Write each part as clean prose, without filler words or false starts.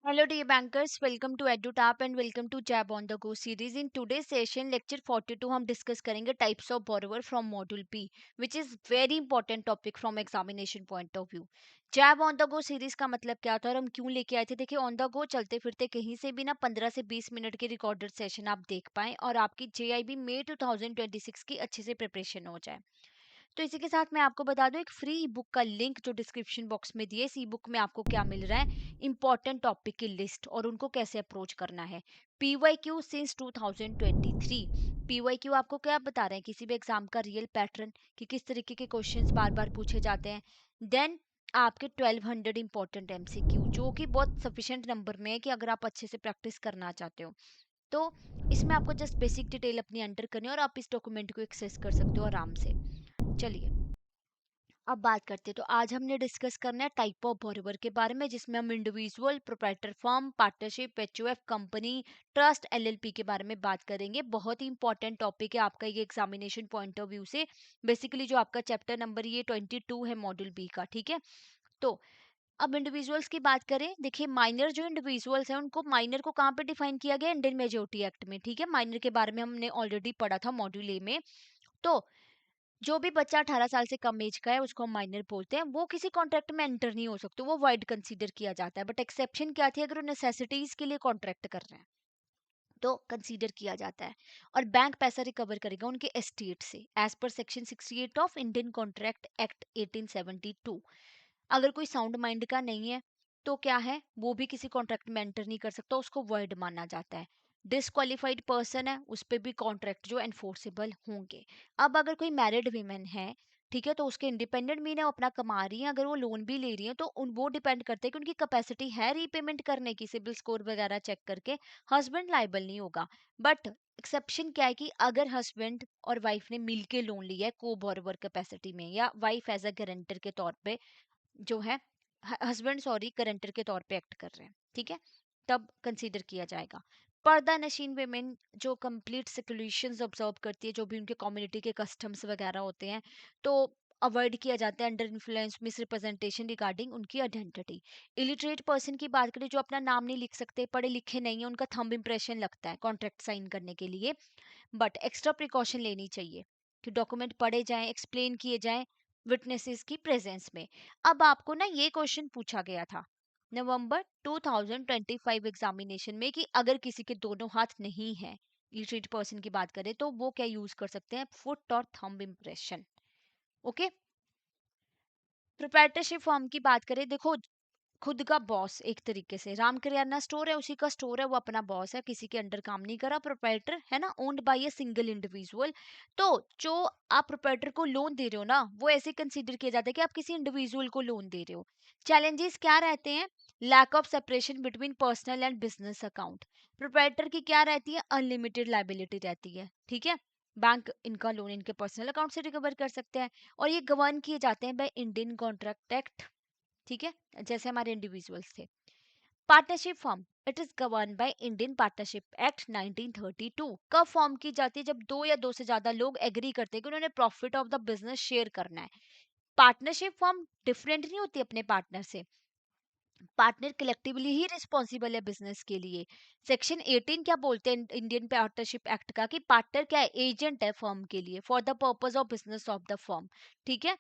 Hello dear bankers, welcome to EduTap and welcome to Jab on the Go series. In today's session lecture 42 हम discuss करेंगे types of borrower from module P, which is very important topic from examination point of view. Jab on the Go series का मतलब क्या था और हम क्यों लेके आए थे? देखिए on the go चलते फिरते कहीं से भी ना 15 से 20 मिनट के रिकॉर्डेड सेशन आप देख पाएं और आपकी JIB मई 2026 की अच्छे से प्रिपरेशन हो जाए। तो इसी के साथ मैं आपको बता दूं एक फ्री ई बुक का लिंक जो डिस्क्रिप्शन बॉक्स में दिए। इस ई बुक में आपको क्या मिल रहा है, इंपॉर्टेंट टॉपिक की लिस्ट और उनको कैसे अप्रोच करना है। PYQ since 2023। पीवाईक्यू आपको क्या बता रहे हैं, किसी भी एग्जाम का रियल पैटर्न कि किस तरीके के क्वेश्चंस बार बार पूछे जाते हैं। देन आपके 1200 इंपॉर्टेंट एमसीक्यू जो कि बहुत सफिशिएंट नंबर में है कि अगर आप अच्छे से प्रैक्टिस करना चाहते हो तो इसमें आपको जस्ट बेसिक डिटेल अपनी एंटर करनी है और आप इस डॉक्यूमेंट को एक्सेस कर सकते हो आराम से। चलिए अब बात करते हैं। तो आज हमने डिस्कस करना है टाइप ऑफ बोरोवर के बारे में, जिसमें हम individual, proprietor firm, partnership, HUF, company, trust, LLP के बारे में बात करेंगे। बहुत ही इंपॉर्टेंट टॉपिक है आपका ये एग्जामिनेशन पॉइंट ऑफ व्यू से। बेसिकली जो आपका चैप्टर नंबर ये 22 है मॉड्यूल बी का, ठीक है। तो अब इंडिविजुअल्स की बात करें, देखिए माइनर जो इंडिविजुअल्स हैं उनको माइनर को कहाँ पे डिफाइन किया गया, इंडियन मेजोरिटी एक्ट में, ठीक है। माइनर के बारे में हमने ऑलरेडी पढ़ा था मॉड्यूल ए में। तो जो भी बच्चा 18 साल से कम एज का है उसको हम माइनर बोलते हैं। वो किसी कॉन्ट्रैक्ट में एंटर नहीं हो सकते, वो वाइड कंसीडर किया जाता है। बट एक्सेप्शन क्या थी, अगर वो नेसेसिटीज के लिए कॉन्ट्रैक्ट कर रहे हैं तो कंसीडर किया जाता है। और बैंक पैसा रिकवर करेगा उनके एस्टेट से as per section 68 of Indian contract act 1872। अगर कोई साउंड माइंड का नहीं है तो क्या है, वो भी किसी कॉन्ट्रैक्ट में एंटर नहीं कर सकता, उसको वर्ड माना जाता है। डिसक्वालिफाइड पर्सन है उस पर भी कॉन्ट्रैक्ट जो एनफोर्सेबल होंगे। अब अगर कोई मैरिड वीमेन है, ठीक है, तो उसके इंडिपेंडेंट मीन है वो अपना कमा रही है, अगर वो लोन भी ले रही है तो वो डिपेंड करता है कि उनकी कैपेसिटी है रीपेमेंट करने की, सिबिल स्कोर वगैरह चेक करके हस्बैंड लाइबल नहीं होगा। बट एक्सेप्शन क्या है कि अगर हस्बैंड और वाइफ ने मिलके लोन लिया है को बोरोवर कैपेसिटी में, या वाइफ एज अ गारंटर के तौर पे जो है, हस्बैंड सॉरी गारंटर के तौर पे एक्ट कर रहे हैं, ठीक है, तब कंसीडर किया जाएगा। पर्दा नशीन वेमेन जो कंप्लीट सेक्युलेशंस ऑब्जर्व करती है, जो भी उनके कम्युनिटी के कस्टम्स वगैरह होते हैं, तो अवॉइड किया जाता है under influence miss representation regarding उनकी आइडेंटिटी। इलिटरेट पर्सन की बात करें जो अपना नाम नहीं लिख सकते, पढ़े लिखे नहीं है, उनका थंब इंप्रेशन लगता है कॉन्ट्रैक्ट साइन करने के लिए। बट एक्स्ट्रा प्रिकॉशन लेनी चाहिए कि डॉक्यूमेंट पढ़े जाएं, एक्सप्लेन किए जाएं विटनेसेस की प्रेजेंस में। अब आपको ना ये क्वेश्चन पूछा गया था नवंबर 2025 एग्जामिनेशन में कि अगर किसी के दोनों हाथ नहीं है, इलिटरेट पर्सन की बात करें, तो वो क्या यूज कर सकते हैं, फुट और thumb impression. Okay. Proprietorship form की बात करें, देखो खुद का बॉस, एक तरीके से राम करियाना स्टोर है उसी का स्टोर है, वो अपना बॉस है, किसी के अंडर काम नहीं कर रहा, प्रोप्राइटर है ना, owned by a single individual. तो जो आप प्रोप्राइटर को लोन दे रहे हो ना, वो ऐसे कंसीडर किया जाता है कि आप किसी इंडिविजुअल को लोन दे रहे हो। चैलेंजेस क्या रहते हैं, lack of separation between personal and business account. Proprietor की क्या रहती है, अनलिमिटेड लाइबिलिटी रहती है, ठीक है। बैंक इनका लोन इनके पर्सनल अकाउंट से रिकवर कर सकते हैं और ये गवर्न किए जाते हैं बाय इंडियन कॉन्ट्रैक्ट एक्ट, ठीक है, जैसे हमारे इंडिविजुअल्स थे। Partnership form, it is govern by Indian partnership act 1932। कब फॉर्म की जाती है, जब दो या दो से ज्यादा लोग एग्री करते हैं कि उन्होंने profit of the business share करना है। पार्टनरशिप फॉर्म डिफरेंट नहीं होती अपने पार्टनर से, पार्टनर कलेक्टिवली ही रिस्पॉन्सिबल है बिजनेस के लिए। सेक्शन 18 क्या बोलते हैं इंडियन पार्टनरशिप एक्ट का, कि पार्टनर क्या है, एजेंट है फर्म के लिए for the purpose of business of the firm, ठीक है।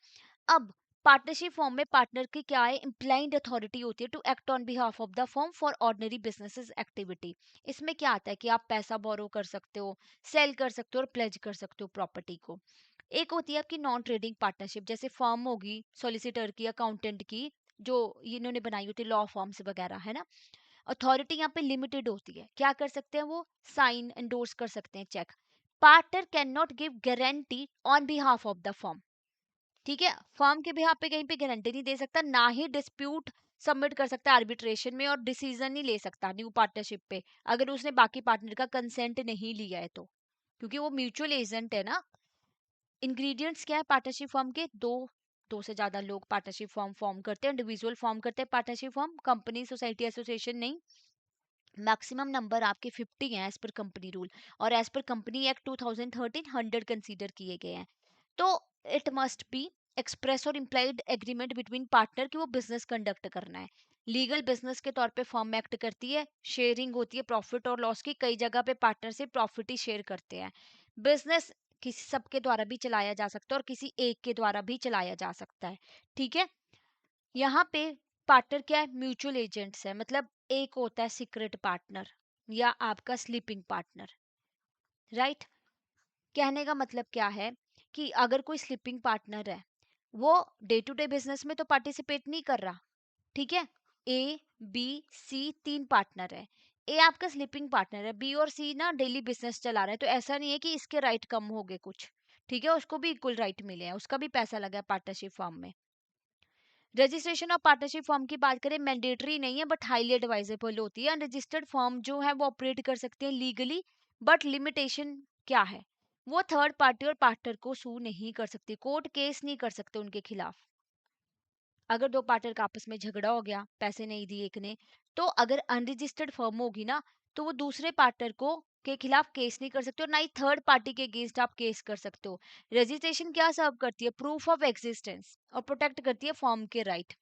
अब पार्टनरशिप फॉर्म में पार्टनर की क्या है, इम्प्लाइंड अथॉरिटी होती है to act on behalf of the firm for ordinary business activity. इसमें क्या आता है कि आप पैसा बोरो कर सकते हो, सेल कर सकते हो और प्लेज कर सकते हो प्रॉपर्टी को। एक होती है आपकी नॉन ट्रेडिंग पार्टनरशिप, जैसे फर्म होगी सॉलिसिटर की, अकाउंटेंट की, जो इन्होंने बनाई होती है लॉ फॉर्म्स वगैरह, है ना। अथॉरिटी यहाँ पे लिमिटेड होती है, क्या कर सकते हैं वो, साइन एंडोर्स कर सकते हैं cheque. Partner can not give guarantee on behalf of the firm, ठीक है, फर्म के बिहाफ पे कहीं पे गारंटी नहीं दे सकता, ना ही डिस्प्यूट सबमिट कर सकता है आर्बिट्रेशन में, और डिसीजन नहीं ले सकता न्यू पार्टनरशिप पे अगर उसने बाकी पार्टनर का कंसेंट नहीं लिया है तो, क्योंकि वो म्यूचुअल एजेंट है ना। इंग्रेडिएंट्स क्या है पार्टनरशिप फॉर्म के, दो से ज्यादा लोग पार्टनरशिप फॉर्म फॉर्म करते हैं, इंडिविजुअल फॉर्म करते हैं partnership form, company society association नहीं। मैक्सिमम नंबर आपके 50 हैं एज पर कंपनी रूल, और as per company act 2013 100 consider किए गए हैं। तो इट मस्ट बी एक्सप्रेस और इम्प्लाइड एग्रीमेंट बिटवीन पार्टनर कि वो बिजनेस कंडक्ट करना है। लीगल बिजनेस के तौर पे फर्म एक्ट करती है, शेयरिंग होती है प्रॉफिट और लॉस की, कई जगह पे पार्टनरशिप प्रॉफिट ही शेयर करते हैं। बिजनेस किसी सबके द्वारा भी चलाया जा सकता है और किसी एक के द्वारा भी चलाया जा सकता है। ठीक है, यहाँ पे पार्टनर क्या है, म्यूचुअल एजेंट्स है, मतलब एक होता है सीक्रेट पार्टनर या आपका स्लीपिंग पार्टनर, राइट। कहने का मतलब क्या है कि अगर कोई स्लीपिंग पार्टनर है, वो डे टू डे बिजनेस में तो पार्टिसिपेट नहीं कर रहा, ठीक है। ए बी सी तीन पार्टनर है, ए आपका स्लीपिंग पार्टनर है, बी और सी ना डेली बिजनेस चला रहे हैं, तो ऐसा नहीं है कि इसके राइट कम हो गए कुछ, ठीक है, उसको भी इक्वल राइट मिले हैं, उसका भी पैसा लगा है पार्टनरशिप फॉर्म में। रजिस्ट्रेशन ऑफ पार्टनरशिप फॉर्म की बात करें, मैंडेटरी नहीं है बट हाईली एडवाइजेबल होती है। अनरजिस्टर्ड फॉर्म जो है वो ऑपरेट कर सकते हैं लीगली, बट लिमिटेशन क्या है, वो थर्ड पार्टी और पार्टनर को सू नहीं कर सकती, कोर्ट केस नहीं कर सकते उनके खिलाफ। अगर दो पार्टनर का आपस में झगड़ा हो गया, पैसे नहीं दिए एक ने, तो अगर अनरजिस्टर्ड फर्म होगी ना, तो वो दूसरे पार्टनर को के खिलाफ केस नहीं कर सकते और ना ही थर्ड पार्टी के अगेंस्ट आप केस कर सकते हो। रजिस्ट्रेशन क्या सर्व करती है, प्रूफ ऑफ एग्जिस्टेंस, और प्रोटेक्ट करती है फॉर्म के राइट।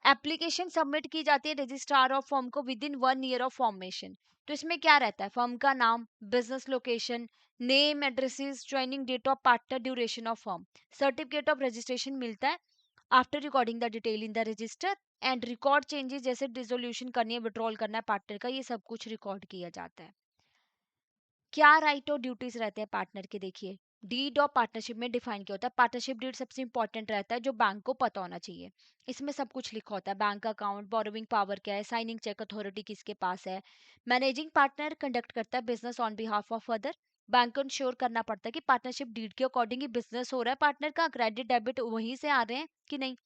एप्लीकेशन सबमिट की जाती है रजिस्ट्रार ऑफ फॉर्म को within 1 year of formation. तो इसमें क्या रहता है, फॉर्म का नाम, business location, name, addresses, joining date of partner, duration of form, certificate of registration मिलता है after recording the detail in the register, and record changes जैसे डिसोल्यूशन करनी है, विड्रॉल करना है पार्टनर का, ये सब कुछ रिकॉर्ड किया जाता है। क्या राइट और ड्यूटीज रहते हैं पार्टनर के, देखिए डीड ऑफ पार्टनरशिप में डिफाइन किया होता है। पार्टनरशिप डीड सबसे इंपॉर्टेंट रहता है, जो बैंक को पता होना चाहिए। इसमें सब कुछ लिखा होता है, बैंक अकाउंट, बोरोविंग पावर क्या है, साइनिंग चेक अथॉरिटी किसके पास है। मैनेजिंग पार्टनर कंडक्ट करता है business on behalf of other. Bank को इंश्योर करना पड़ता है कि पार्टनरशिप डीड के अकॉर्डिंग ही बिजनेस हो रहा है, पार्टनर का क्रेडिट डेबिट वहीं से आ रहे हैं कि नहीं।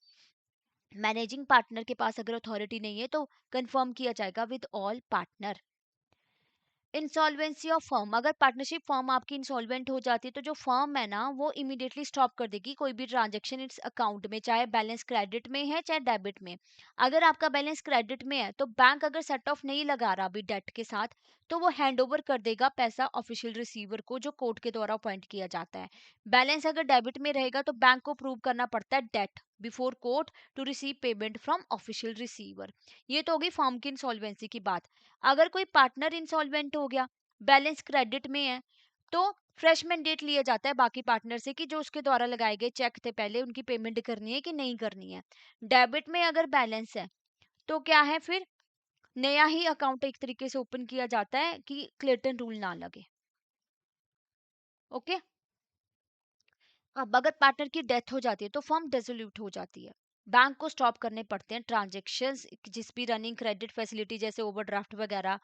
मैनेजिंग पार्टनर के पास अगर अथॉरिटी नहीं है तो कंफर्म किया जाएगा with all partner. Insolvency of firm, अगर पार्टनरशिप फर्म आपकी इंसॉल्वेंट हो जाती है तो जो फर्म है ना वो इमीडिएटली स्टॉप कर देगी कोई भी ट्रांजैक्शन इस अकाउंट में, चाहे बैलेंस क्रेडिट में है चाहे डेबिट में। अगर आपका बैलेंस क्रेडिट में है तो बैंक अगर सेट ऑफ नहीं लगा रहा अभी डेट के साथ, तो वो हैंड ओवर कर देगा पैसा ऑफिशियल रिसीवर को, जो कोर्ट के द्वारा अपॉइंट किया जाता है। बैलेंस अगर डेबिट में रहेगा तो बैंक को प्रूव करना पड़ता है debt before court to receive payment from official receiver. ये तो होगी फर्म की इंसॉल्वेंसी की बात। अगर कोई पार्टनर इंसॉल्वेंट हो गया, बैलेंस क्रेडिट में है, तो फ्रेश मैंडेट लिया जाता है बाकी पार्टनर से कि जो उसके द्वारा लगाए गए चेक थे पहले उनकी पेमेंट करनी है कि नहीं करनी है। डेबिट में अगर बैलेंस है तो क्या है फिर, नया ही अकाउंट एक तरीके से ओपन किया जाता है कि क्लेटन रूल ना लगे। ओके, अब अगर पार्टनर की डेथ हो जाती है तो फर्म डिसोल्यूट हो जाती है। बैंक को स्टॉप करने पड़ते हैं ट्रांजेक्शन्स, जिस भी रनिंग क्रेडिट फैसिलिटी जैसे ओवरड्राफ्ट वगैरह,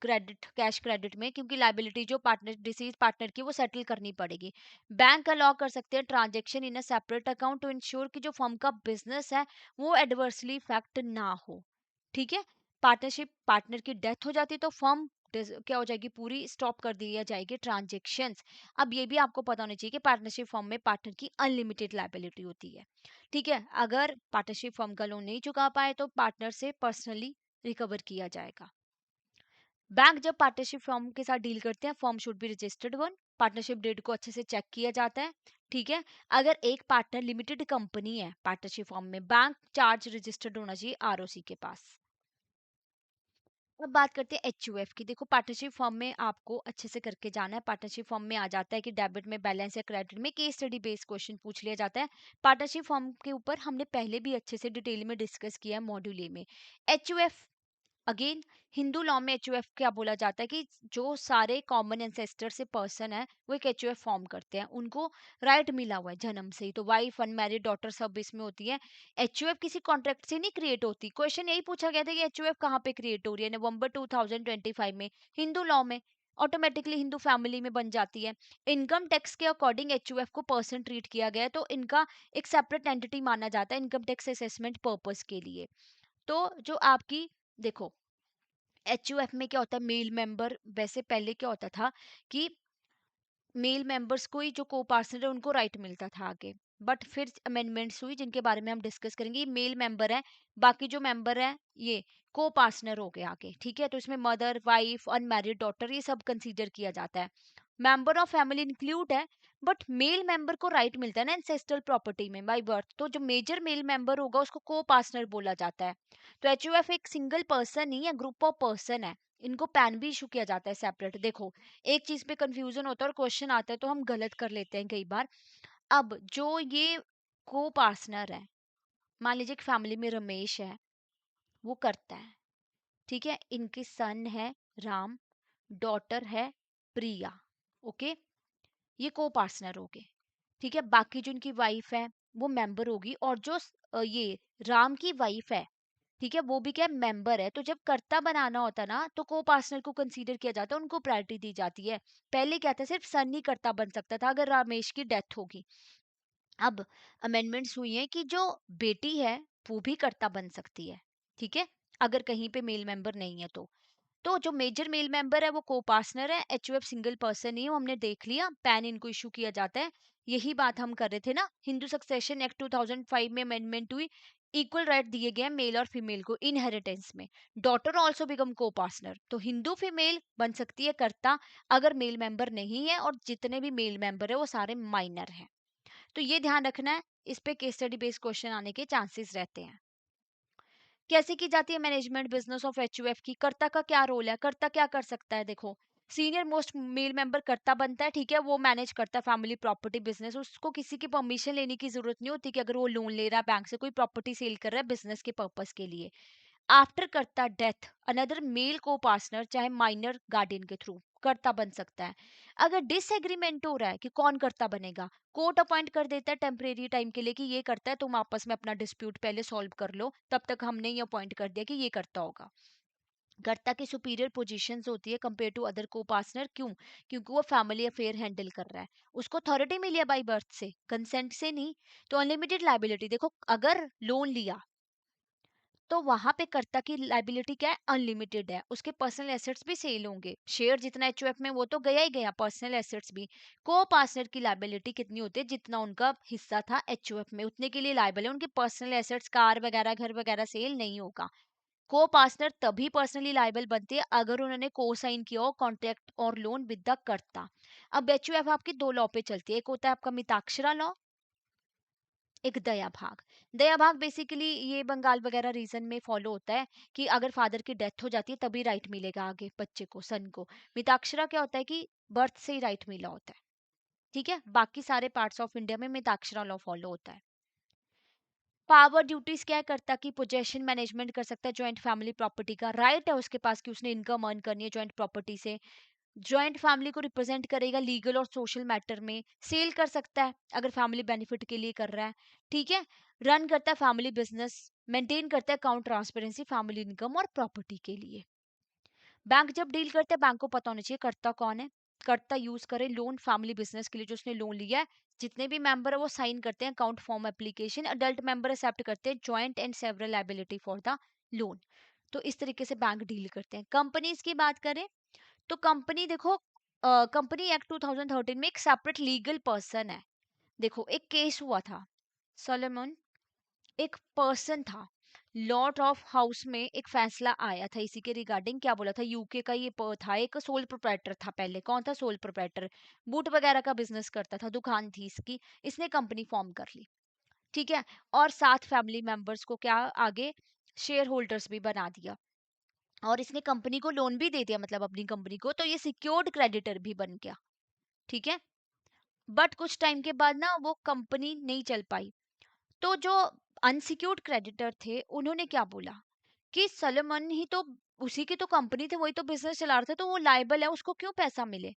क्रेडिट कैश क्रेडिट में, क्योंकि लाइबिलिटी जो पार्टनर डिसीज पार्टनर की वो सेटल करनी पड़ेगी। बैंक अलाउ कर सकते हैं transaction in a separate account to ensure कि जो फर्म का बिजनेस है वो एडवर्सली इफेक्ट ना हो। ठीक है, पार्टनरशिप पार्टनर की डेथ हो जाती है तो फर्म क्या हो जाएगी, पूरी स्टॉप कर दी जाएगी ट्रांजेक्शन्स। अब ये भी आपको पता होना चाहिए कि पार्टनरशिप फर्म में पार्टनर की अनलिमिटेड लाइबिलिटी होती है। ठीक है, अगर पार्टनरशिप फर्म का लोन नहीं चुका पाए तो पार्टनर से पर्सनली रिकवर किया जाएगा। बैंक जब पार्टनरशिप फर्म के साथ डील करते हैं, firm should be registered one, partnership deed को अच्छे से चेक किया जाता है। ठीक है, अगर एक पार्टनर लिमिटेड कंपनी है पार्टनरशिप फर्म में, बैंक चार्ज रजिस्टर्ड होना चाहिए आरओसी के पास। अब बात करते हैं एचयूएफ की। देखो पार्टनरशिप फर्म में आपको अच्छे से करके जाना है। पार्टनरशिप फर्म में आ जाता है कि डेबिट में बैलेंस या क्रेडिट में, केस स्टडी बेस्ड क्वेश्चन पूछ लिया जाता है। पार्टनरशिप फर्म के ऊपर हमने पहले भी अच्छे से डिटेल में डिस्कस किया है मॉड्यूल ए में। एचयूएफ अगेन, हिंदू लॉ में एचयूएफ क्या बोला जाता है कि जो सारे कॉमन एंसेस्टर से पर्सन है वो एक एचयूएफ फॉर्म करते हैं, उनको राइट मिला हुआ है जन्म से ही, तो वाइफ, अनमैरिड, डॉटर सब इसमें होती है। एचयूएफ किसी कॉन्ट्रैक्ट से नहीं क्रिएट होती। क्वेश्चन यही पूछा गया था कि एचयूएफ कहाँ पे क्रिएट हो रही है, नवंबर 2025 में हिंदू लॉ में ऑटोमेटिकली हिंदू फैमिली में बन जाती है। इनकम टैक्स के अकॉर्डिंग एचयूएफ को पर्सन ट्रीट किया गया है, तो इनका एक सेपरेट एंटिटी माना जाता है इनकम टैक्स असेसमेंट पर्पस के लिए। तो जो आपकी, देखो एचयूएफ में क्या होता है, मेल मेंबर, वैसे पहले क्या होता था कि मेल मेंबर्स को ही जो को पार्टनर है उनको राइट मिलता था आगे, बट फिर अमेंडमेंट्स हुई जिनके बारे में हम डिस्कस करेंगे। ये मेल मेंबर है, बाकी जो मेंबर है ये को पार्टनर हो गए आगे। ठीक है, तो इसमें मदर, वाइफ, अनमैरिड, डॉटर, ये सब कंसीडर किया जाता है। मेंबर ऑफ फैमिली इंक्लूड है बट मेल मेंबर को राइट मिलता है ना एंसेस्ट्रल प्रॉपर्टी में बाय बर्थ, तो जो मेजर मेल मेंबर होगा उसको को पार्टनर बोला जाता है। तो एचयूएफ एक सिंगल पर्सन नहीं है, ग्रुप ऑफ पर्सन है। इनको पैन भी इशू किया जाता है सेपरेट। देखो, एक चीज पे कंफ्यूजन होता है और क्वेश्चन आता है तो हम गलत कर लेते हैं कई बार। अब जो ये को पार्टनर है, मान लीजिए एक फैमिली में रमेश है, वो करता है, ठीक है, इनके सन है राम, डॉटर है प्रिया, ओके, ये को पार्टनर हो गए। ठीक है, बाकी जो इनकी वाइफ है वो मेंबर होगी, और जो ये राम की वाइफ है, ठीक है, वो भी क्या मेंबर है। तो जब कर्ता बनाना होता है ना, तो को पार्टनर को कंसीडर किया जाता है, उनको प्रायोरिटी दी जाती है। पहले क्या था, सिर्फ सन ही कर्ता बन सकता था अगर रमेश की डेथ होगी। अब अमेंडमेंट्स हुई है कि जो बेटी है वो भी कर्ता बन सकती है, ठीक है, अगर कहीं पे मेल मेंबर नहीं है तो जो मेजर मेल मेंबर है वो को पार्टनर है, एचयूएफ सिंगल पर्सन नहीं है, वो हमने देख लिया, पैन इनको इशू किया जाता है। यही बात हम कर रहे थे ना, हिंदू सक्सेशन एक्ट 2005 में अमेंडमेंट हुई, इक्वल राइट दिए गए हैं मेल और फीमेल को इनहेरिटेंस में। डॉटर ऑल्सो बिकम को पार्टनर, तो हिंदू फीमेल बन सकती है कर्ता अगर मेल मेंबर नहीं है, और जितने भी मेल मेंबर है वो सारे माइनर हैं। तो ये ध्यान रखना है, इस पे केस स्टडी बेस्ड क्वेश्चन आने के चांसेस रहते हैं। कैसे की जाती है मैनेजमेंट बिजनेस ऑफ एचयूएफ की, कर्ता का क्या रोल है, कर्ता क्या कर सकता है। देखो, सीनियर मोस्ट मेल मेंबर कर्ता बनता है, ठीक है, वो मैनेज करता है फैमिली प्रॉपर्टी बिजनेस, उसको किसी की परमिशन लेने की जरूरत नहीं होती कि अगर वो लोन ले रहा है बैंक से, कोई प्रॉपर्टी सेल कर रहा है बिजनेस के पर्पस के लिए। आफ्टर कर्ता डेथ, अनदर मेल को पार्टनर चाहे माइनर गार्डियन के थ्रू कर्ता बन सकता है। अगर डिसएग्रीमेंट हो रहा है कि कौन कर्ता बनेगा, कोर्ट अपॉइंट कर देता है टेम्परेरी टाइम के लिए कि ये करता है, तुम आपस में अपना डिस्प्यूट पहले सॉल्व कर लो, तब तक हमने ये अपॉइंट कर दिया कि ये करता होगा। कर्ता की सुपीरियर पोजीशंस होती है कंपेयर टू अदर को पार्टनर, क्यों? क्योंकि वो फैमिली अफेयर हैंडल कर रहा है, उसको अथॉरिटी मिली है बाई बर्थ से, कंसेंट से नहीं। तो अनलिमिटेड लाइबिलिटी, देखो अगर लोन लिया तो वहां पे कर्ता की लाइबिलिटी क्या है, अनलिमिटेड है, उसके पर्सनल एसेट्स भी सेल होंगे, शेयर जितना एचयूएफ में वो तो गया ही गया, पर्सनल एसेट्स भी। को पार्टनर की लाइबिलिटी कितनी होती है, जितना उनका हिस्सा था एचयूएफ में उतने के लिए लाइबल है, उनके पर्सनल एसेट्स कार वगैरह घर वगैरह सेल नहीं होगा। को पार्टनर तभी पर्सनली लाइबल बनती है अगर उन्होंने को साइन किया हो कॉन्ट्रैक्ट और लोन विद द कर्ता। अब एचयूएफ आपकी दो लॉ पे चलती है, एक होता है आपका मिताक्षरा लॉ, एक दया भाग। दया भाग बेसिकली ये बंगाल वगैरह रीजन में फॉलो होता है कि अगर फादर की डेथ हो जाती है तभी राइट मिलेगा आगे बच्चे को, सन को। मिताक्षरा क्या होता है कि बर्थ से ही राइट मिला होता है, ठीक है। बाकी सारे पार्ट्स ऑफ इंडिया में मिताक्षरा लॉ फॉलो होता है। पावर ड्यूटीज क्या है, करता कि पोजेशन मैनेजमेंट कर सकता है जॉइंट फैमिली प्रॉपर्टी का, राइट है उसके पास कि उसने इनकम अर्न करनी है जॉइंट प्रॉपर्टी से। जॉइंट फैमिली को रिप्रेजेंट करेगा लीगल और सोशल मैटर में, सेल कर सकता है अगर फैमिली बेनिफिट के लिए कर रहा है, ठीक है। रन करता है फैमिली बिजनेस, मेंटेन करता है अकाउंट ट्रांसपेरेंसी फैमिली इनकम और प्रॉपर्टी के लिए। बैंक जब डील करते हैं बैंक को पता होना चाहिए कर्ता कौन है, कर्ता यूज करे लोन फैमिली बिजनेस के लिए जो उसने लोन लिया है। जितने भी मेंबर है वो साइन करते हैं account form application, adult member accept करते हैं joint and several liability for the loan. तो इस तरीके से बैंक डील करते हैं। कंपनीज की बात करें तो कंपनी देखो, कंपनी एक्ट 2013 में एक सेपरेट लीगल पर्सन है। देखो एक केस हुआ था, सोलोमन एक पर्सन था, लॉर्ड ऑफ हाउस में एक फैसला आया था इसी के रिगार्डिंग। क्या बोला था, यूके का ये था, एक सोल प्रोप्राइटर था। पहले कौन था सोल प्रोप्राइटर, बूट वगैरह का बिजनेस करता था, दुकान थी इसकी, इसने कंपनी फॉर्म कर ली, ठीक है। और 7 फैमिली मेंबर्स को क्या आगे शेयर होल्डर्स भी बना दिया, और इसने कंपनी को लोन भी दे दिया, मतलब अपनी कंपनी को, तो ये सिक्योर्ड क्रेडिटर भी बन गया, ठीक है। बट कुछ टाइम के बाद ना वो कंपनी नहीं चल पाई, तो जो अनसिक्योर्ड क्रेडिटर थे उन्होंने क्या बोला कि सलमान ही तो, उसी की तो कंपनी थी, वही तो बिजनेस चला रहा था, तो वो लाइबल है, उसको क्यों पैसा मिले,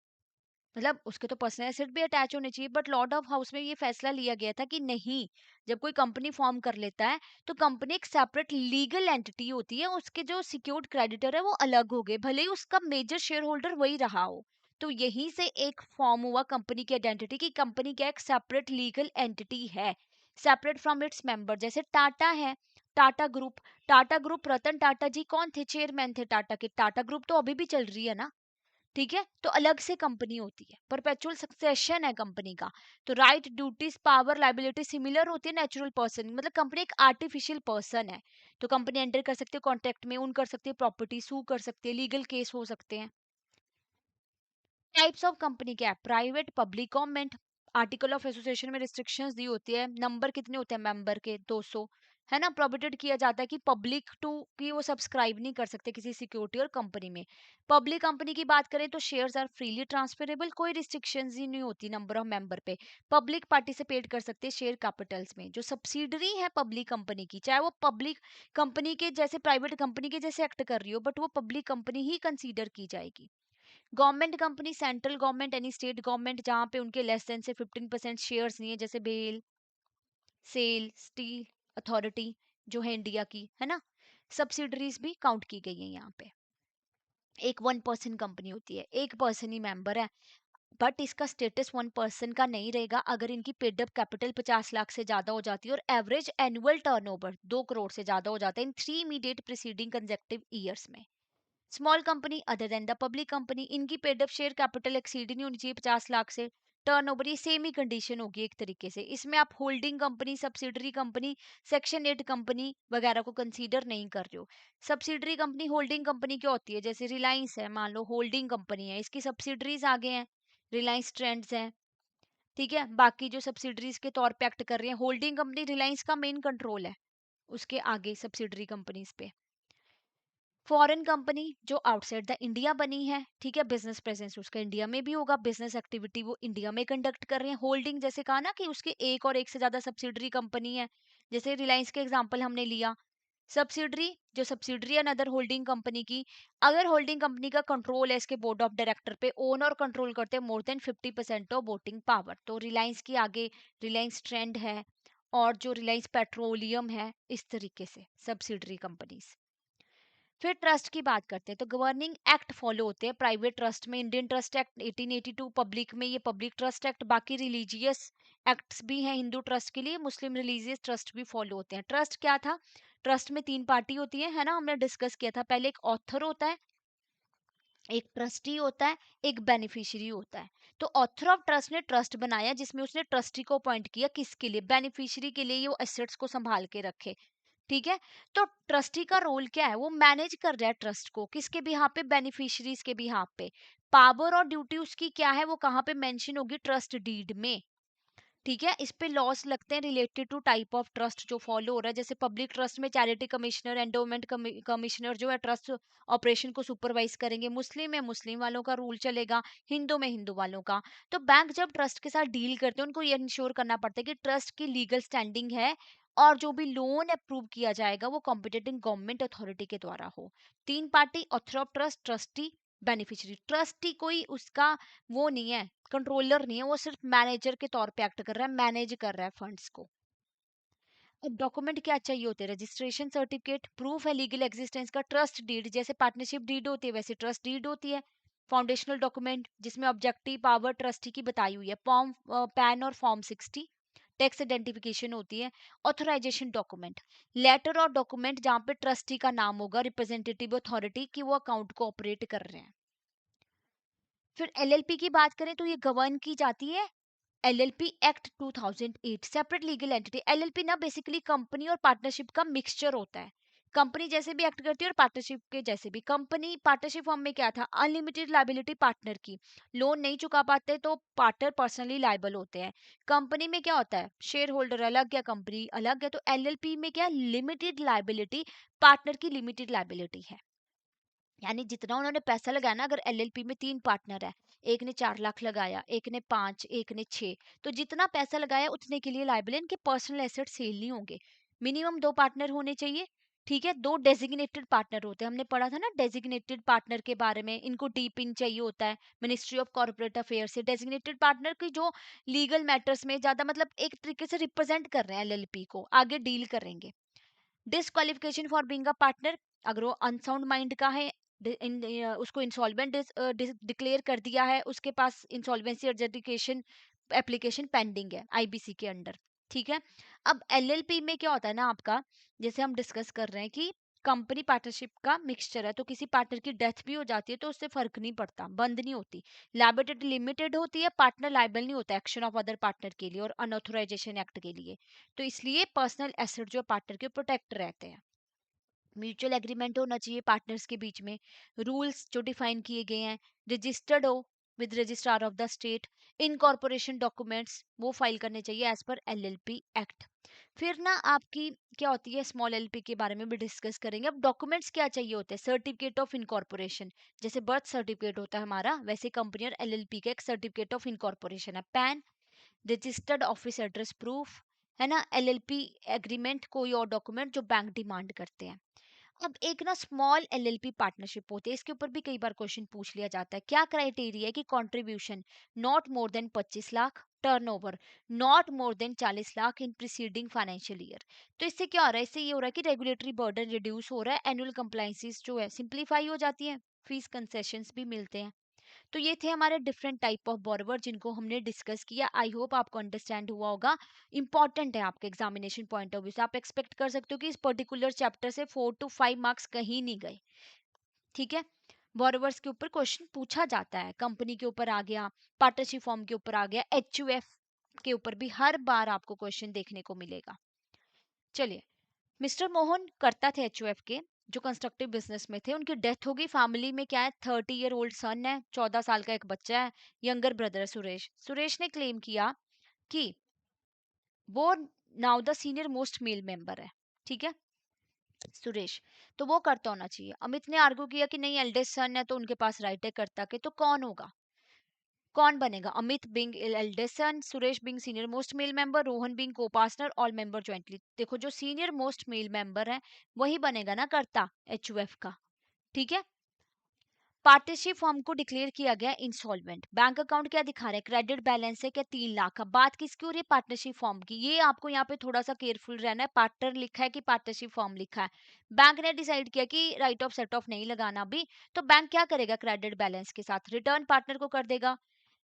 मतलब उसके तो पर्सनल एसेट भी अटैच होने चाहिए। बट लॉर्ड ऑफ हाउस में ये फैसला लिया गया था कि नहीं, जब कोई कंपनी फॉर्म कर लेता है तो कंपनी एक सेपरेट लीगल एंटिटी होती है, उसके जो सिक्योर्ड क्रेडिटर है वो अलग हो गए, भले ही उसका मेजर शेयर होल्डर वही रहा हो। तो यहीं से एक फॉर्म हुआ कंपनी की आइडेंटिटी, की कंपनी क्या एक सेपरेट लीगल एंटिटी है, सेपरेट फ्रॉम इट्स मेंबर। जैसे टाटा है, टाटा ग्रुप, टाटा ग्रुप रतन टाटा जी कौन थे, चेयरमैन थे टाटा के, टाटा ग्रुप तो अभी भी चल रही है ना, ठीक है। तो अलग से कंपनी होती है, परपेचुअल सक्सेशन है कंपनी का। तो right duties power liability similar होती है नेचुरल पर्सन, मतलब कंपनी एक आर्टिफिशियल पर्सन है। तो कंपनी एंटर कर सकती है कॉन्ट्रैक्ट में, उन कर सकती है प्रॉपर्टी, सू कर सकती है, लीगल केस हो सकते हैं। टाइप्स ऑफ कंपनी क्या है, private public government. Article of association में रिस्ट्रिक्शंस दी होती है, नंबर कितने होते हैं मेंबर के, 200, है ना। प्रोहिबिटेड किया जाता है कि पब्लिक टू की वो सब्सक्राइब नहीं कर सकते किसी सिक्योरिटी और कंपनी में। पब्लिक कंपनी की बात करें तो शेयर्स आर फ्रीली ट्रांसफरेबल, कोई रिस्ट्रिक्शंस ही नहीं होती नंबर ऑफ मेंबर पे। पब्लिक पार्टिसिपेट कर सकते हैं शेयर कैपिटल्स में। जो सब्सिडरी है पब्लिक कंपनी की, चाहे वो पब्लिक कंपनी के जैसे प्राइवेट कंपनी के जैसे एक्ट कर रही हो, बट वो पब्लिक कंपनी ही कंसीडर की जाएगी। Government company, central government, any state government जहाँ पे उनके लेस देन से 15% शेयर्स नहीं है, जैसे बेल, सेल, स्टील अथॉरिटी जो है इंडिया की, है ना। सब्सिडरीज भी काउंट की गई है यहाँ पे। एक 1% कंपनी होती है, एक पर्सन ही मेंबर है, बट इसका स्टेटस 1% का नहीं रहेगा अगर इनकी पेड अप कैपिटल 50 लाख से ज्यादा हो जाती है और एवरेज एनुअल टर्नओवर 2 करोड़ से ज्यादा हो जाता है in 3 immediate preceding consecutive years में। Small company other than the public company, इनकी paid up share capital exceed नहीं होनी चाहिए 50 लाख से। टर्नओवर ये सेम ही कंडीशन होगी एक तरीके से। इसमें आप holding company, subsidiary company, section 8 company वगैरह को कंसीडर नहीं कर रहे हो। सब्सिडरी कंपनी, होल्डिंग कंपनी क्या होती है, जैसे रिलायंस है, मान लो होल्डिंग कंपनी है, इसकी सब्सिडरीज आगे हैं, रिलायंस ट्रेंड्स है, ठीक है। बाकी जो सब्सिडरीज के तौर पे एक्ट कर रही है, होल्डिंग कंपनी रिलायंस का मेन कंट्रोल है उसके आगे सब्सिडरी कंपनीज पे। फॉरेन कंपनी जो आउटसाइड द इंडिया बनी है, ठीक है, बिजनेस प्रेजेंस उसका इंडिया में भी होगा, बिजनेस एक्टिविटी वो इंडिया में कंडक्ट कर रहे हैं। होल्डिंग जैसे कहा ना कि उसके एक और एक से ज्यादा सब्सिडरी कंपनी है, जैसे रिलायंस के एग्जांपल हमने लिया। सब्सिडरी, जो सब्सिडरी है अनदर होल्डिंग कंपनी की, अगर होल्डिंग कंपनी का कंट्रोल है इसके बोर्ड ऑफ डायरेक्टर पे, ओन और कंट्रोल करते हैं more than 50% of voting power, तो रिलायंस की आगे रिलायंस ट्रेंड है और जो रिलायंस पेट्रोलियम है, इस तरीके से सब्सिडरी कंपनीज। फिर ट्रस्ट की बात करते हैं तो गवर्निंग एक्ट फॉलो होते हैं प्राइवेट ट्रस्ट में, इंडियन ट्रस्ट एक्ट 1882, पब्लिक में ये पब्लिक ट्रस्ट एक्ट, बाकी रिलीजियस एक्ट्स भी हैं हिंदू ट्रस्ट के लिए, मुस्लिम रिलीजियस ट्रस्ट भी फॉलो होते हैं। ट्रस्ट क्या था, ट्रस्ट में 3 पार्टी होती है ना, हमने डिस्कस किया था पहले। एक ऑथर होता है, एक ट्रस्टी होता है, एक बेनिफिशियरी होता है। तो ऑथर ऑफ ट्रस्ट ने ट्रस्ट बनाया जिसमें उसने ट्रस्टी को अपॉइंट किया, किसके लिए, बेनिफिशियरी के लिए, ये वो एसेट्स को संभाल के रखे, ठीक है। तो ट्रस्टी का रोल क्या है, वो मैनेज कर रहा है ट्रस्ट को, किसके बिहाफ पे, बेनिफिशियरीज के बिहाफ पे। पावर और ड्यूटी उसकी क्या है, वो कहाँ पे मेंशन होगी, ट्रस्ट डीड में, ठीक है। इस पे लॉस लगते हैं related to type of trust जो फॉलो हो रहा है, जैसे पब्लिक ट्रस्ट में चैरिटी कमिश्नर, एंडोमेंट कमिश्नर जो है ट्रस्ट ऑपरेशन को सुपरवाइज करेंगे, मुस्लिम में मुस्लिम वालों का रूल चलेगा, हिंदू में हिंदू वालों का। तो बैंक जब ट्रस्ट के साथ डील करते हैं उनको ये इंश्योर करना पड़ता है कि ट्रस्ट की लीगल स्टैंडिंग है और जो भी लोन अप्रूव किया जाएगा वो कॉम्पिटेटिंग गवर्नमेंट अथॉरिटी के द्वारा हो। 3 party, author of trust, trustee, beneficiary. Trustee कोई उसका वो नहीं है, कंट्रोलर नहीं है, वो सिर्फ मैनेजर के तौर पे एक्ट कर रहा है, मैनेज कर रहा है फंड्स को। अब डॉक्यूमेंट क्या चाहिए होते हैं, रजिस्ट्रेशन सर्टिफिकेट, प्रूफ है लीगल एग्जिस्टेंस का, ट्रस्ट डीड, जैसे पार्टनरशिप डीड होती है वैसे ट्रस्ट डीड होती है। फाउंडेशनल डॉक्यूमेंट जिसमें ऑब्जेक्टिव पावर ट्रस्टी की बताई हुई है, फॉर्म पैन और फॉर्म 60, टैक्स आइडेंटिफिकेशन होती है। ऑथराइजेशन डॉक्यूमेंट, लेटर और डॉक्यूमेंट जहाँ पे ट्रस्टी का नाम होगा, रिप्रेजेंटेटिव अथॉरिटी की वो अकाउंट को ऑपरेट कर रहे हैं। फिर एलएलपी की बात करें तो ये गवर्न की जाती है LLP act 2008, separate legal entity. LLP ना बेसिकली कंपनी और पार्टनरशिप का मिक्सचर होता है, कंपनी जैसे भी एक्ट करती है और पार्टनरशिप के जैसे भी। कंपनी पार्टनरशिप फॉर्म में क्या था, अनलिमिटेड लाइबिलिटी पार्टनर की, लोन नहीं चुका पाते तो पार्टनर पर्सनली लाइबल होते हैं। कंपनी में क्या होता है, शेयर होल्डर अलग या कंपनी अलग है, तो एलएलपी में क्या, लिमिटेड लाइबिलिटी, पार्टनर की लिमिटेड लाइबिलिटी है। यानी जितना उन्होंने पैसा लगाया ना, अगर एलएलपी में 3 पार्टनर है, एक ने 4 लाख लगाया, एक ने 5, एक ने 6, तो जितना पैसा लगाया उतने के लिए लायबल है, इनके पर्सनल एसेट सेल नहीं होंगे। मिनिमम 2 पार्टनर होने चाहिए, ठीक है। 2 डेजिग्नेटेड पार्टनर होते हैं, हमने पढ़ा था ना डेजिग्नेटेड पार्टनर के बारे में, इनको डीप इन चाहिए होता है मिनिस्ट्री ऑफ कॉर्पोरेट अफेयर से। डेजिग्नेटेड पार्टनर की जो लीगल मैटर्स में ज्यादा मतलब एक तरीके से रिप्रेजेंट कर रहे हैं एलएलपी को, आगे डील करेंगे। Disqualification for being a partner, अगर वो अनसाउंड माइंड का है, उसको इंसॉल्वेंट डिक्लेयर कर दिया है, उसके पास इंसॉल्वेंसी एडजुडिकेशन एप्लीकेशन पेंडिंग है आईबीसी के अंडर, ठीक है। अब एलएलपी में क्या होता है ना आपका, जैसे हम डिस्कस कर रहे हैं कि कंपनी पार्टनरशिप का मिक्सचर है, तो किसी पार्टनर की डेथ भी हो जाती है तो उससे फर्क नहीं पड़ता, बंद नहीं होती, लायबिलिटी लिमिटेड होती है, पार्टनर लायबल नहीं होता एक्शन ऑफ अदर पार्टनर के लिए और अनऑथराइजेशन एक्ट के लिए। तो इसलिए पर्सनल एसेट जो पार्टनर के प्रोटेक्ट रहते हैं। म्यूचुअल एग्रीमेंट होना चाहिए पार्टनर्स के बीच में, रूल्स जो डिफाइन किए गए हैं, रजिस्टर्ड हो, with registrar of the state. Incorporation documents वो फाइल करने चाहिए एज पर एलएलपी एक्ट। फिर ना आपकी क्या होती है, स्मॉल एलपी के बारे में भी डिस्कस करेंगे। अब डॉक्यूमेंट्स क्या चाहिए होते हैं, सर्टिफिकेट ऑफ इनकॉर्पोरेशन, जैसे बर्थ सर्टिफिकेट होता है हमारा, वैसे कंपनी और एलएलपी का एक सर्टिफिकेट ऑफ इनकॉर्पोरेशन है। Pan, registered office address proof, है ना, एलएलपी एग्रीमेंट, कोई और डॉक्यूमेंट जो बैंक डिमांड करते हैं। अब एक ना स्मॉल एलएलपी पार्टनरशिप होती है, इसके ऊपर भी कई बार क्वेश्चन पूछ लिया जाता है। क्या क्राइटेरिया है कि contribution not more than 25 lakh, turnover not more than 40 lakh in preceding financial year. तो इससे क्या हो रहा है, इससे ये हो रहा है कि रेगुलेटरी बर्डन रिड्यूस हो रहा है, एनुअल कंप्लाइंसेस जो है सिंप्लीफाई हो जाती है, फीस कंसेशंस भी मिलते हैं। तो ये थे हमारे डिफरेंट टाइप ऑफ बोरोवर जिनको हमने डिस्कस किया। आई होप आपको अंडरस्टैंड हुआ होगा। इंपॉर्टेंट है आपके एग्जामिनेशन पॉइंट ऑफ व्यू से, आप एक्सपेक्ट कर सकते हो कि इस पर्टिकुलर चैप्टर से 4 to 5 मार्क्स कहीं नहीं गए। ठीक है, बोरोवर्स के ऊपर क्वेश्चन पूछा जाता है, कंपनी के ऊपर आ गया, पार्टनरशिप फॉर्म के ऊपर आ गया, एचयूएफ के ऊपर भी हर बार आपको क्वेश्चन देखने को मिलेगा। चलिए, मिस्टर मोहन करता थे एचयूएफ के, जो कंस्ट्रक्टिव बिजनेस में थे, उनकी डेथ हो गई। फैमिली में क्या है, 30 ईयर ओल्ड सन है, 14 साल का एक बच्चा है, यंगर ब्रदर सुरेश। सुरेश ने क्लेम किया कि वो now the senior most male member है। ठीक है, सुरेश, तो वो करता होना चाहिए। अमित ने आर्ग्यू किया कि नहीं, एल्डेस्ट सन है तो उनके पास राइट है कर्ता के, तो कौन होगा, कौन बनेगा? Amit being eldest son, Suresh being senior most male member, Rohan being co partner, all member jointly. देखो, जो सीनियर मोस्ट मेल मेंबर है वही बनेगा ना कर्ता एचयूएफ का। ठीक है, पार्टनरशिप फॉर्म को डिक्लेयर किया गया इंसॉल्वेंट। बैंक अकाउंट क्या दिखा रहा है, क्रेडिट बैलेंस है क्या, 3 लाख का। बात किसकी हो रही है, पार्टनरशिप फॉर्म की। ये आपको यहाँ पे थोड़ा सा केयरफुल रहना है, पार्टनर लिखा है कि पार्टनरशिप फॉर्म लिखा है। बैंक ने डिसाइड किया कि राइट ऑफ सेट ऑफ नहीं लगाना अभी, तो बैंक क्या करेगा, क्रेडिट बैलेंस के साथ रिटर्न पार्टनर को कर देगा,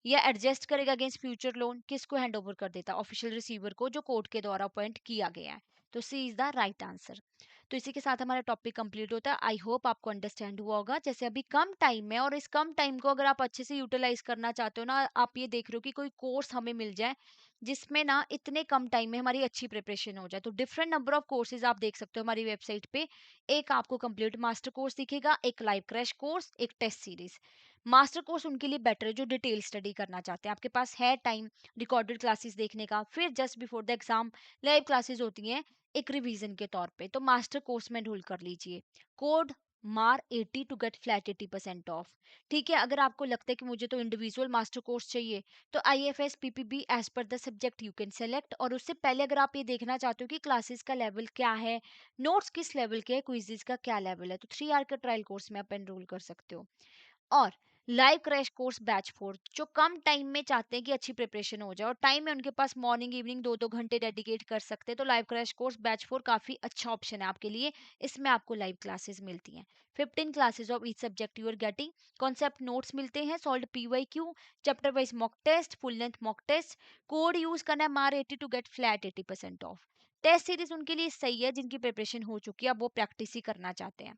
या एडजस्ट करेगा अगेंस्ट फ्यूचर लोन। किसको हैंड ओवर कर देता, ऑफिशियल रिसीवर को, जो कोर्ट के द्वारा अपॉइंट किया गया है। तो सी इज द राइट आंसर। तो इसी के साथ हमारा टॉपिक कंप्लीट होता है। आई होप आपको अंडरस्टैंड हुआ होगा। जैसे अभी कम टाइम में, और इस कम टाइम को अगर आप अच्छे से यूटिलाइज करना चाहते हो ना, आप ये देख रहे हो कि कोई कोर्स हमें मिल जाए जिसमें ना इतने कम टाइम में हमारी अच्छी प्रिपरेशन हो जाए, तो डिफरेंट नंबर ऑफ कोर्सेज आप देख सकते हो हमारी वेबसाइट पे। एक आपको कंप्लीट मास्टर कोर्स दिखेगा, एक लाइव क्रैश कोर्स, एक टेस्ट सीरीज। मास्टर कोर्स उनके लिए बेटर है जो डिटेल स्टडी करना चाहते हैं, आपके पास है टाइम रिकॉर्डेड क्लासेस देखने का। फिर just before the exam live classes होती हैं एक रिवीजन के तौर पे, तो मास्टर कोर्स में एनरोल कर लीजिए। कोड मार 80 टू गेट फ्लैट 80% ऑफ। ठीक है, अगर आपको लगता है कि मुझे तो इंडिविजुअल मास्टर कोर्स चाहिए, तो IFS PPB as per the subject you can select. और उससे पहले अगर आप ये देखना चाहते हो कि क्लासेस का लेवल क्या है, नोट्स किस लेवल के है, क्विजेस का क्या लेवल है, तो 3 आवर का ट्रायल कोर्स में आप एनरोल कर सकते हो। और लाइव क्रैश कोर्स बैच 4, जो कम टाइम में चाहते हैं कि अच्छी प्रिपरेशन हो जाए और टाइम है उनके पास, मॉर्निंग इवनिंग 2-2 घंटे डेडिकेट कर सकते हैं, तो लाइव क्रैश कोर्स बैच 4 काफी अच्छा ऑप्शन है आपके लिए। इसमें आपको लाइव क्लासेस मिलती हैं, 15 classes of each subject you are getting, concept notes मिलते हैं, solve PYQ, chapter wise mock test, full length mock test. Code use करना है मार 80 to get flat 80% off. Test series उनके लिए सही है जिनकी प्रिपरेशन हो चुकी है, अब वो प्रैक्टिस ही करना चाहते हैं।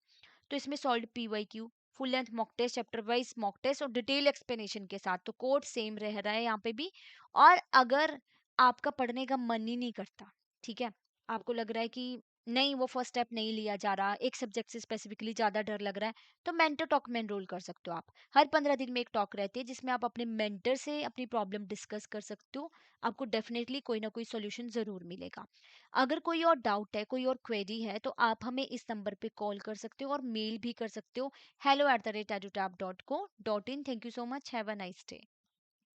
तो इसमें solve PYQ, full length mock test, chapter wise mock test और डिटेल एक्सप्लेनेशन के साथ, तो कोड सेम रह रहा है यहाँ पे भी। और अगर आपका पढ़ने का मन ही नहीं करता, ठीक है, आपको लग रहा है कि नहीं, वो फर्स्ट स्टेप नहीं लिया जा रहा, एक सब्जेक्ट से स्पेसिफिकली ज्यादा डर लग रहा है, तो मेंटर टॉक में एनरोल कर सकते हो आप। हर 15 दिन में एक टॉक रहती है जिसमें आप अपने मेंटर से अपनी प्रॉब्लम डिस्कस कर सकते हो। आपको डेफिनेटली कोई ना कोई सोल्यूशन जरूर मिलेगा। अगर कोई और डाउट है, कोई और क्वेरी है, तो आप हमें इस नंबर पे कॉल कर सकते हो और मेल भी कर सकते हो, hello@edutap.co.in। Thank you so much, have a nice day.